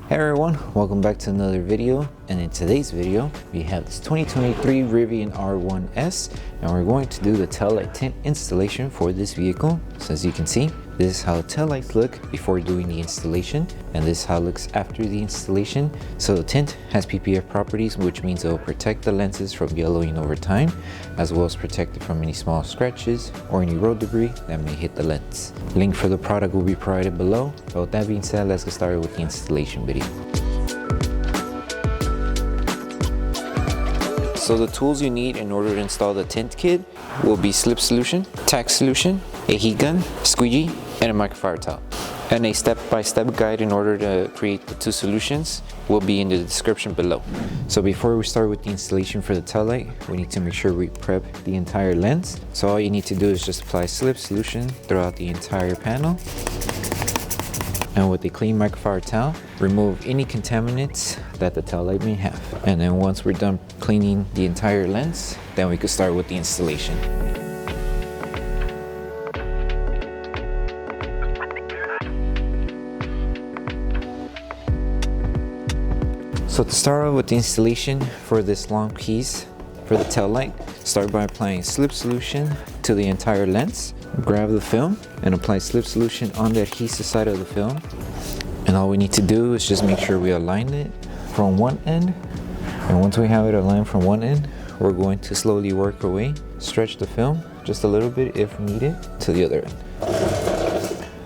Hey everyone, welcome back to another video, and in today's video we have this 2023 Rivian R1S and we're going to do the taillight tint installation for this vehicle. So as you can see, this is how taillights look before doing the installation, and this is how it looks after the installation. So the tint has PPF properties, which means it will protect the lenses from yellowing over time, as well as protect it from any small scratches or any road debris that may hit the lens. Link for the product will be provided below. But with that being said, let's get started with the installation video. So the tools you need in order to install the tint kit will be Slip Solution, Tack Solution, a heat gun, squeegee, and a microfiber towel. And a step-by-step guide in order to create the two solutions will be in the description below. So before we start with the installation for the taillight, we need to make sure we prep the entire lens. So all you need to do is just apply Slip Solution throughout the entire panel. And with a clean microfiber towel, remove any contaminants that the taillight may have. And then once we're done cleaning the entire lens, then we can start with the installation. So to start off with the installation for this long piece for the taillight, start by applying Slip Solution to the entire lens. Grab the film and apply Slip Solution on the adhesive side of the film. And all we need to do is just make sure we align it from one end. And once we have it aligned from one end, we're going to slowly work our way, stretch the film just a little bit if needed to the other end.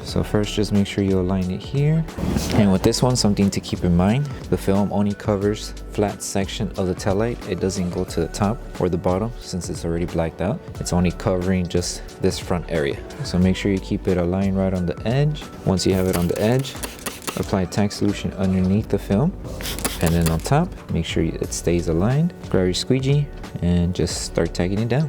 So first, just make sure you align it here. And with this one, something to keep in mind, the film only covers flat section of the taillight. It doesn't go to the top or the bottom since it's already blacked out. It's only covering just this front area. So make sure you keep it aligned right on the edge. Once you have it on the edge, apply Tack Solution underneath the film. And then on top, make sure it stays aligned. Grab your squeegee and just start tagging it down.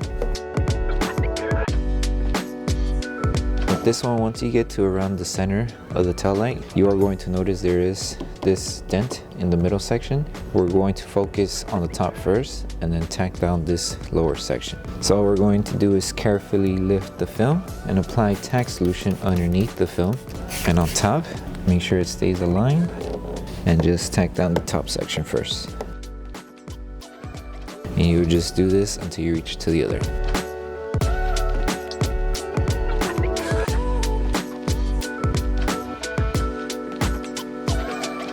This one, once you get to around the center of the taillight, you are going to notice there is this dent in the middle section. We're going to focus on the top first and then tack down this lower section. So all we're going to do is carefully lift the film and apply Tack Solution underneath the film. And on top, make sure it stays aligned and just tack down the top section first. And you just do this until you reach to the other.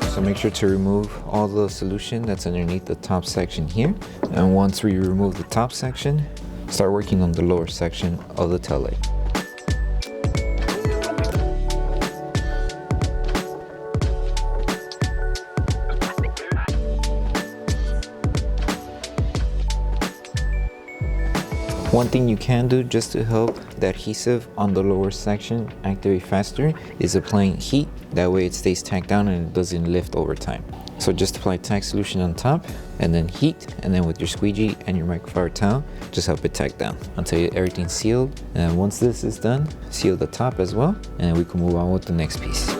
So make sure to remove all the solution that's underneath the top section here. And once we remove the top section, start working on the lower section of the taillight. One thing you can do just to help the adhesive on the lower section activate faster is applying heat. That way it stays tacked down and it doesn't lift over time. So just apply Tack Solution on top and then heat, and then with your squeegee and your microfiber towel, just help it tack down until everything's sealed. And once this is done, seal the top as well, and we can move on with the next piece.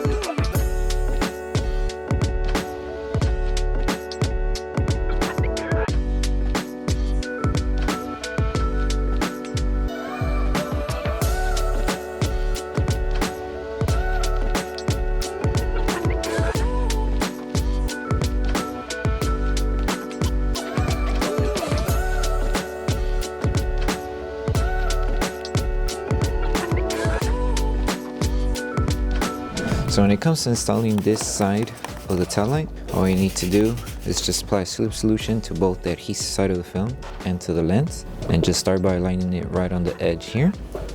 So when it comes to installing this side of the taillight, all you need to do is just apply Slip Solution to both the adhesive side of the film and to the lens, and just start by aligning it right on the edge here.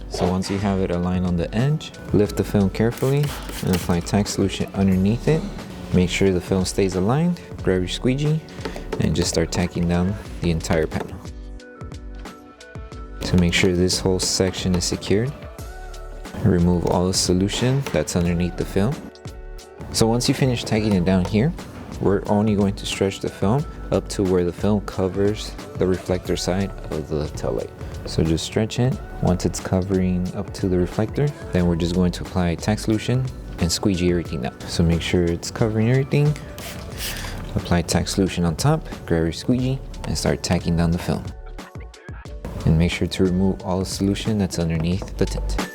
So once you have it aligned on the edge, lift the film carefully and apply Tack Solution underneath it. Make sure the film stays aligned, grab your squeegee, and just start tacking down the entire panel. To make sure this whole section is secured, remove all the solution that's underneath the film. So once you finish tagging it down here, we're only going to stretch the film up to where the film covers the reflector side of the taillight. So just stretch it. Once it's covering up to the reflector, then we're just going to apply Tack Solution and squeegee everything down. So make sure it's covering everything. Apply Tack Solution on top, grab your squeegee, and start tacking down the film. And make sure to remove all the solution that's underneath the tint.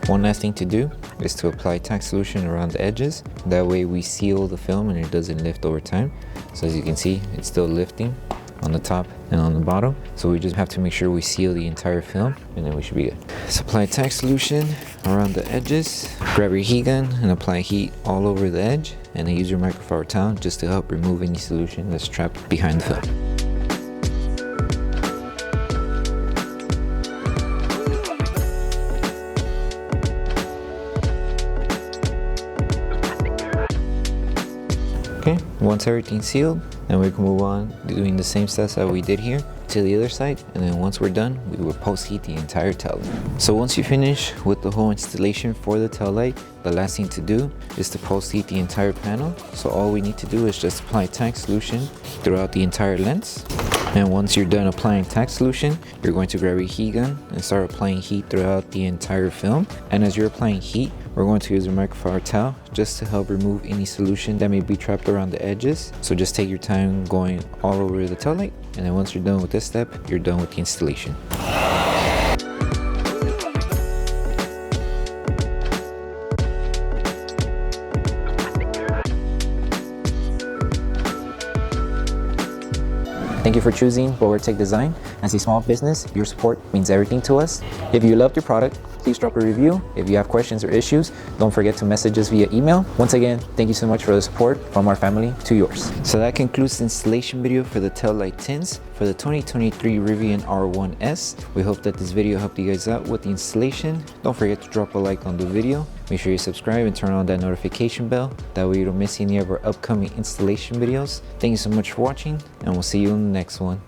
One last thing to do is to apply tack solution around the edges. That way we seal the film and it doesn't lift over time. So as you can see, it's still lifting on the top and on the bottom. So we just have to make sure we seal the entire film and then we should be good. So apply tack solution around the edges. Grab your heat gun and apply heat all over the edge, and then use your microfiber towel just to help remove any solution that's trapped behind the film. Okay, once everything's sealed, then we can move on doing the same steps that we did here to the other side, and then once we're done, we will post heat the entire tail light. So once you finish with the whole installation for the tail light, the last thing to do is to post heat the entire panel. So all we need to do is just apply tack solution throughout the entire lens. And once you're done applying tack solution, you're going to grab your heat gun and start applying heat throughout the entire film. And as you're applying heat, we're going to use a microfiber towel just to help remove any solution that may be trapped around the edges. So just take your time going all over the tail light, and then once you're done with this step, you're done with the installation. Thank you for choosing Bogar Tech Design. As a small business, your support means everything to us. If you loved your product, please drop a review. If you have questions or issues, don't forget to message us via email. Once again, thank you so much for the support from our family to yours. So that concludes the installation video for the Taillight Tints for the 2023 Rivian R1S. We hope that this video helped you guys out with the installation. Don't forget to drop a like on the video. Make sure you subscribe and turn on that notification bell. That way you don't miss any of our upcoming installation videos. Thank you so much for watching, and we'll see you in the next one.